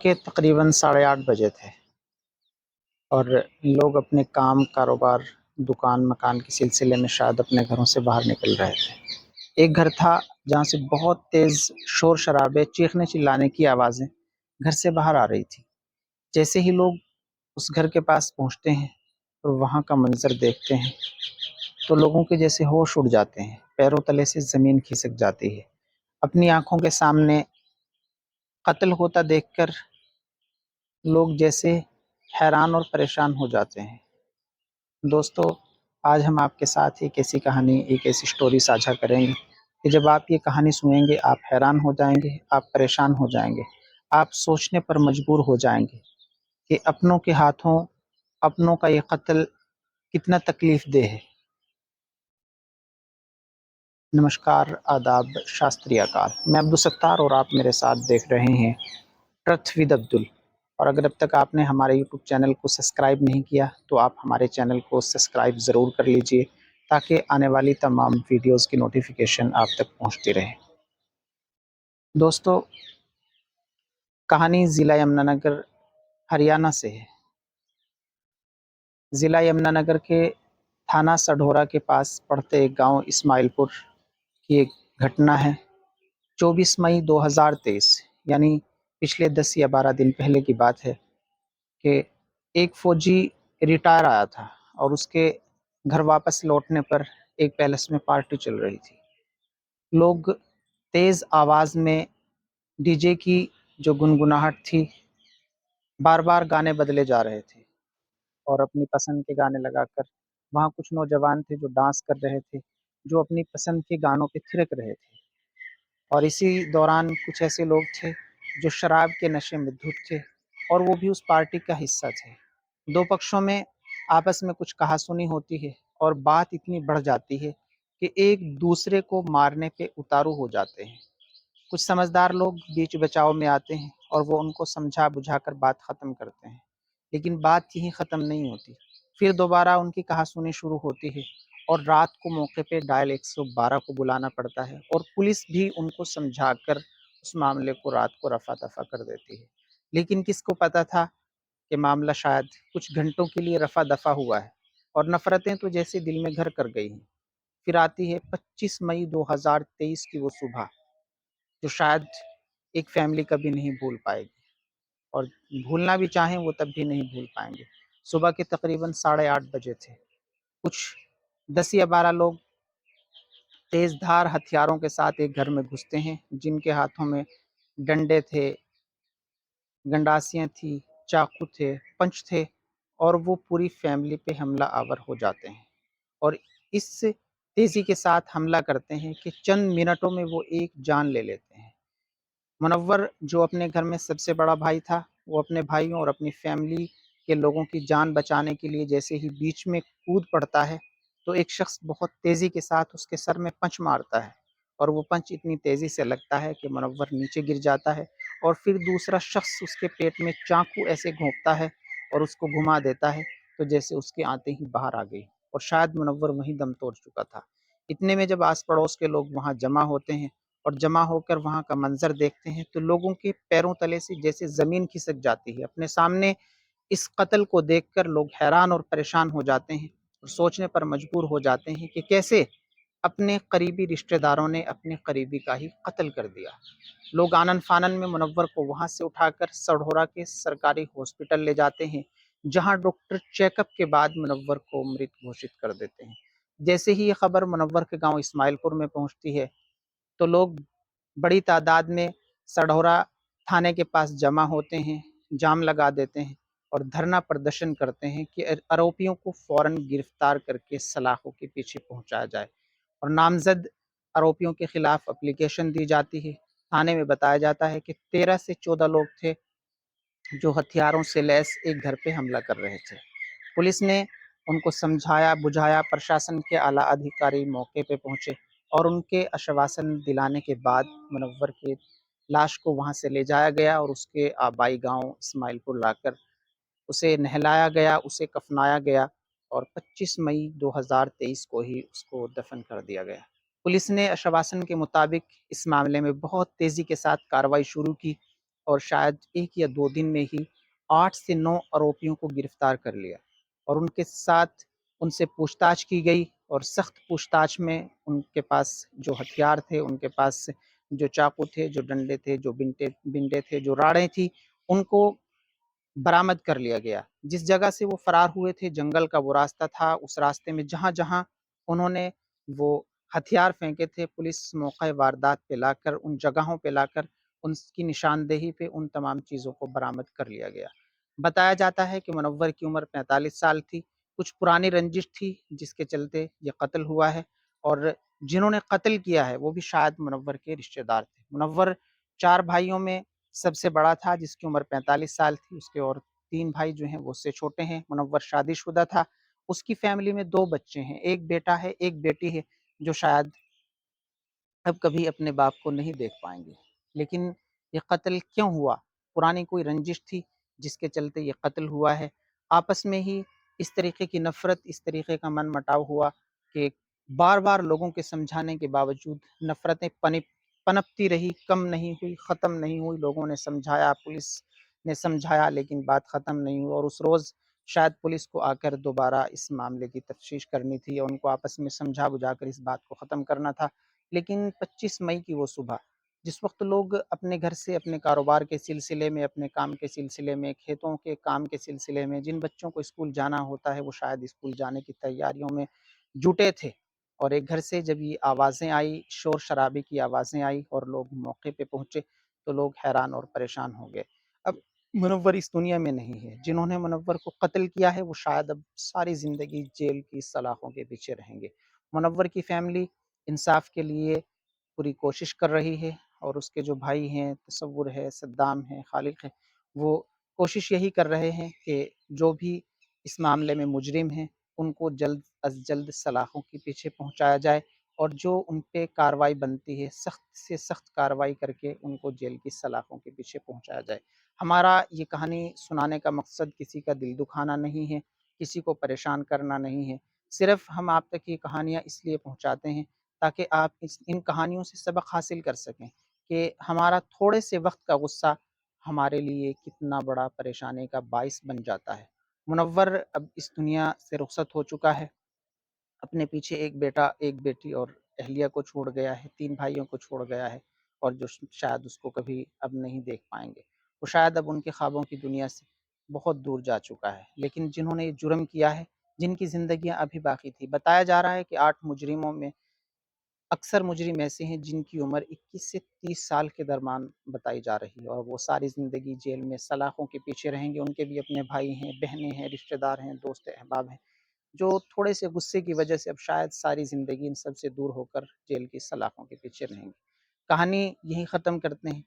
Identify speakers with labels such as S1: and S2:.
S1: کے تقریباً 8:30 بجے تھے اور لوگ اپنے کام کاروبار دکان مکان کے سلسلے میں شاید اپنے گھروں سے باہر نکل رہے تھے۔ ایک گھر تھا جہاں سے بہت تیز شور شرابے چیخنے چلانے کی آوازیں گھر سے باہر آ رہی تھی۔ جیسے ہی لوگ اس گھر کے پاس پہنچتے ہیں اور وہاں کا منظر دیکھتے ہیں تو لوگوں کے جیسے ہوش اڑ جاتے ہیں، پیروں تلے سے زمین کھسک جاتی ہے۔ اپنی آنکھوں کے سامنے قتل ہوتا دیکھ کر لوگ جیسے حیران اور پریشان ہو جاتے ہیں۔ دوستو، آج ہم آپ کے ساتھ ایک ایسی کہانی، ایک ایسی سٹوری ساجھا کریں گے کہ جب آپ یہ کہانی سنیں گے آپ حیران ہو جائیں گے، آپ پریشان ہو جائیں گے، آپ سوچنے پر مجبور ہو جائیں گے کہ اپنوں کے ہاتھوں اپنوں کا یہ قتل کتنا تکلیف دہ ہے۔ نمسکار، آداب، شاستری اکال۔ میں عبدالستار اور آپ میرے ساتھ دیکھ رہے ہیں ٹرتھ ود عبدل۔ اور اگر اب تک آپ نے ہمارے یوٹیوب چینل کو سبسکرائب نہیں کیا تو آپ ہمارے چینل کو سبسکرائب ضرور کر لیجئے تاکہ آنے والی تمام ویڈیوز کی نوٹیفیکیشن آپ تک پہنچتی رہے۔ دوستو، کہانی ضلع یمنا نگر ہریانہ سے ہے۔ ضلع یمنا نگر کے تھانہ سڈھورا کے پاس پڑتے ایک گاؤں اسماعیل پور کی ایک گھٹنا ہے۔ 24 مئی 2023 یعنی پچھلے 10 یا 12 دن پہلے کی بات ہے کہ ایک فوجی ریٹائر آیا تھا اور اس کے گھر واپس لوٹنے پر ایک پیلس میں پارٹی چل رہی تھی۔ لوگ تیز آواز میں ڈی جے کی جو گنگناہٹ تھی، بار بار گانے بدلے جا رہے تھے اور اپنی پسند کے گانے لگا کر وہاں کچھ نوجوان تھے جو ڈانس کر رہے تھے، جو اپنی پسند کے گانوں پہ تھرک رہے تھے۔ اور اسی دوران کچھ ایسے لوگ تھے جو شراب کے نشے میں دھت تھے اور وہ بھی اس پارٹی کا حصہ تھے۔ دو پکشوں میں آپس میں کچھ کہا سنی ہوتی ہے اور بات اتنی بڑھ جاتی ہے کہ ایک دوسرے کو مارنے پہ اتارو ہو جاتے ہیں۔ کچھ سمجھدار لوگ بیچ بچاؤ میں آتے ہیں اور وہ ان کو سمجھا بجھا کر بات ختم کرتے ہیں، لیکن بات یہیں ختم نہیں ہوتی۔ پھر دوبارہ ان کی کہا سنی شروع ہوتی ہے اور رات کو موقع پہ ڈائل 112 کو بلانا پڑتا ہے اور پولیس بھی ان کو سمجھا کر اس معاملے کو رات کو رفع دفع کر دیتی ہے۔ لیکن کس کو پتا تھا کہ معاملہ شاید کچھ گھنٹوں کے لیے رفع دفع ہوا ہے اور نفرتیں تو جیسے دل میں گھر کر گئی ہیں۔ پھر آتی ہے 25 مئی 2023 کی وہ صبح جو شاید ایک فیملی کبھی نہیں بھول پائے گی، اور بھولنا بھی چاہیں وہ تب بھی نہیں بھول پائیں گے۔ صبح کے تقریباً 8:30 بجے تھے۔ کچھ 10 یا 12 لوگ تیز دھار ہتھیاروں کے ساتھ ایک گھر میں گھستے ہیں، جن کے ہاتھوں میں ڈنڈے تھے، گنڈاسیاں تھی، چاقو تھے، پنچ تھے، اور وہ پوری فیملی پہ حملہ آور ہو جاتے ہیں اور اس تیزی کے ساتھ حملہ کرتے ہیں کہ چند منٹوں میں وہ ایک جان لے لیتے ہیں۔ منور جو اپنے گھر میں سب سے بڑا بھائی تھا، وہ اپنے بھائیوں اور اپنی فیملی کے لوگوں کی جان بچانے کے لیے جیسے ہی بیچ میں کود پڑتا ہے تو ایک شخص بہت تیزی کے ساتھ اس کے سر میں پنچ مارتا ہے اور وہ پنچ اتنی تیزی سے لگتا ہے کہ منور نیچے گر جاتا ہے اور پھر دوسرا شخص اس کے پیٹ میں چاقو ایسے گھونپتا ہے اور اس کو گھما دیتا ہے تو جیسے اس کے آتے ہی باہر آ گئی اور شاید منور وہیں دم توڑ چکا تھا۔ اتنے میں جب آس پڑوس کے لوگ وہاں جمع ہوتے ہیں اور جمع ہو کر وہاں کا منظر دیکھتے ہیں تو لوگوں کے پیروں تلے سے جیسے زمین کھسک جاتی ہے۔ اپنے سامنے اس قتل کو دیکھ کر لوگ حیران اور پریشان ہو جاتے ہیں اور سوچنے پر مجبور ہو جاتے ہیں کہ کیسے اپنے قریبی رشتہ داروں نے اپنے قریبی کا ہی قتل کر دیا۔ لوگ آنن فانن میں منور کو وہاں سے اٹھا کر سڈھورا کے سرکاری ہاسپٹل لے جاتے ہیں، جہاں ڈاکٹر چیک اپ کے بعد منور کو مریت گھوشت کر دیتے ہیں۔ جیسے ہی یہ خبر منور کے گاؤں اسماعیل پور میں پہنچتی ہے تو لوگ بڑی تعداد میں سڈھورا تھانے کے پاس جمع ہوتے ہیں، جام لگا دیتے ہیں اور دھرنا پردرشن کرتے ہیں کہ آروپیوں کو فوراً گرفتار کر کے سلاخوں کے پیچھے پہنچایا جائے اور نامزد آروپیوں کے خلاف اپلیکیشن دی جاتی ہے۔ تھانے میں بتایا جاتا ہے کہ 13 سے 14 لوگ تھے جو ہتھیاروں سے لیس ایک گھر پہ حملہ کر رہے تھے۔ پولیس نے ان کو سمجھایا بجھایا، پرشاسن کے اعلیٰ ادھیکاری موقع پہ پہنچے اور ان کے آشواسن دلانے کے بعد منور کے لاش کو وہاں سے لے جایا گیا اور اس کے آبائی گاؤں اسماعیل پور لا کر اسے نہلایا گیا، اسے کفنایا گیا اور 25 مئی 2023 کو ہی اس کو دفن کر دیا گیا۔ پولیس نے آشواسن کے مطابق اس معاملے میں بہت تیزی کے ساتھ کارروائی شروع کی اور شاید 1 یا 2 دن میں ہی 8 سے 9 آروپیوں کو گرفتار کر لیا اور ان کے ساتھ ان سے پوچھ تاچھ کی گئی اور سخت پوچھ تاچھ میں ان کے پاس جو ہتھیار تھے، ان کے پاس جو چاقو تھے، جو ڈنڈے تھے، جو بنٹے تھے، جو راڑیں تھی، ان کو برآمد کر لیا گیا۔ جس جگہ سے وہ فرار ہوئے تھے، جنگل کا وہ راستہ تھا، اس راستے میں جہاں جہاں انہوں نے وہ ہتھیار پھینکے تھے، پولیس موقع واردات پہ لا کر، ان جگہوں پہ لا کر ان کی نشاندہی پہ ان تمام چیزوں کو برآمد کر لیا گیا۔ بتایا جاتا ہے کہ منور کی عمر 45 سال تھی، کچھ پرانی رنجش تھی جس کے چلتے یہ قتل ہوا ہے، اور جنہوں نے قتل کیا ہے وہ بھی شاید منور کے رشتہ دار تھے۔ منور 4 بھائیوں میں سب سے بڑا تھا جس کی عمر 45 سال تھی، اس کے اور 3 بھائی جو ہیں وہ اس سے چھوٹے ہیں۔ منور شادی شدہ تھا، اس کی فیملی میں 2 بچے ہیں، ایک بیٹا ہے، ایک بیٹی ہے، جو شاید اب کبھی اپنے باپ کو نہیں دیکھ پائیں گے۔ لیکن یہ قتل کیوں ہوا؟ پرانی کوئی رنجش تھی جس کے چلتے یہ قتل ہوا ہے۔ آپس میں ہی اس طریقے کی نفرت، اس طریقے کا من مٹاؤ ہوا کہ بار بار لوگوں کے سمجھانے کے باوجود نفرتیں پنپتی رہی، کم نہیں ہوئی، ختم نہیں ہوئی۔ لوگوں نے سمجھایا، پولیس نے سمجھایا، لیکن بات ختم نہیں ہوئی، اور اس روز شاید پولیس کو آ کر دوبارہ اس معاملے کی تفتیش کرنی تھی یا ان کو آپس میں سمجھا بجھا کر اس بات کو ختم کرنا تھا۔ لیکن 25 مئی کی وہ صبح، جس وقت لوگ اپنے گھر سے اپنے کاروبار کے سلسلے میں، اپنے کام کے سلسلے میں، کھیتوں کے کام کے سلسلے میں، جن بچوں کو اسکول جانا ہوتا ہے وہ شاید اسکول جانے کی تیاریوں میں جٹے تھے، اور ایک گھر سے جب یہ آوازیں آئی، شور شرابے کی آوازیں آئی اور لوگ موقع پہ پہنچے، تو لوگ حیران اور پریشان ہو گئے۔ اب منور اس دنیا میں نہیں ہے، جنہوں نے منور کو قتل کیا ہے وہ شاید اب ساری زندگی جیل کی سلاخوں کے پیچھے رہیں گے۔ منور کی فیملی انصاف کے لیے پوری کوشش کر رہی ہے، اور اس کے جو بھائی ہیں، تصور ہے، صدام ہے، خالق ہے، وہ کوشش یہی کر رہے ہیں کہ جو بھی اس معاملے میں مجرم ہیں ان کو جلد از جلد سلاخوں کے پیچھے پہنچایا جائے، اور جو ان پہ کارروائی بنتی ہے سخت سے سخت کارروائی کر کے ان کو جیل کی سلاخوں کے پیچھے پہنچایا جائے۔ ہمارا یہ کہانی سنانے کا مقصد کسی کا دل دکھانا نہیں ہے، کسی کو پریشان کرنا نہیں ہے، صرف ہم آپ تک یہ کہانیاں اس لیے پہنچاتے ہیں تاکہ آپ ان کہانیوں سے سبق حاصل کر سکیں کہ ہمارا تھوڑے سے وقت کا غصہ ہمارے لیے کتنا بڑا پریشانی کا باعث بن جاتا ہے۔ منور اب اس دنیا سے رخصت ہو چکا ہے، اپنے پیچھے ایک بیٹا، ایک بیٹی اور اہلیہ کو چھوڑ گیا ہے، 3 بھائیوں کو چھوڑ گیا ہے، اور جو شاید اس کو کبھی اب نہیں دیکھ پائیں گے۔ وہ شاید اب ان کے خوابوں کی دنیا سے بہت دور جا چکا ہے، لیکن جنہوں نے یہ جرم کیا ہے، جن کی زندگیاں ابھی باقی تھی، بتایا جا رہا ہے کہ 8 مجرموں میں اکثر مجرم ایسے ہیں جن کی عمر 21 سے 30 سال کے درمیان بتائی جا رہی ہے، اور وہ ساری زندگی جیل میں سلاخوں کے پیچھے رہیں گے۔ ان کے بھی اپنے بھائی ہیں، بہنیں ہیں، رشتہ دار ہیں، دوست احباب ہیں، جو تھوڑے سے غصے کی وجہ سے اب شاید ساری زندگی ان سب سے دور ہو کر جیل کی سلاخوں کے پیچھے رہیں گے۔ کہانی یہیں ختم کرتے ہیں۔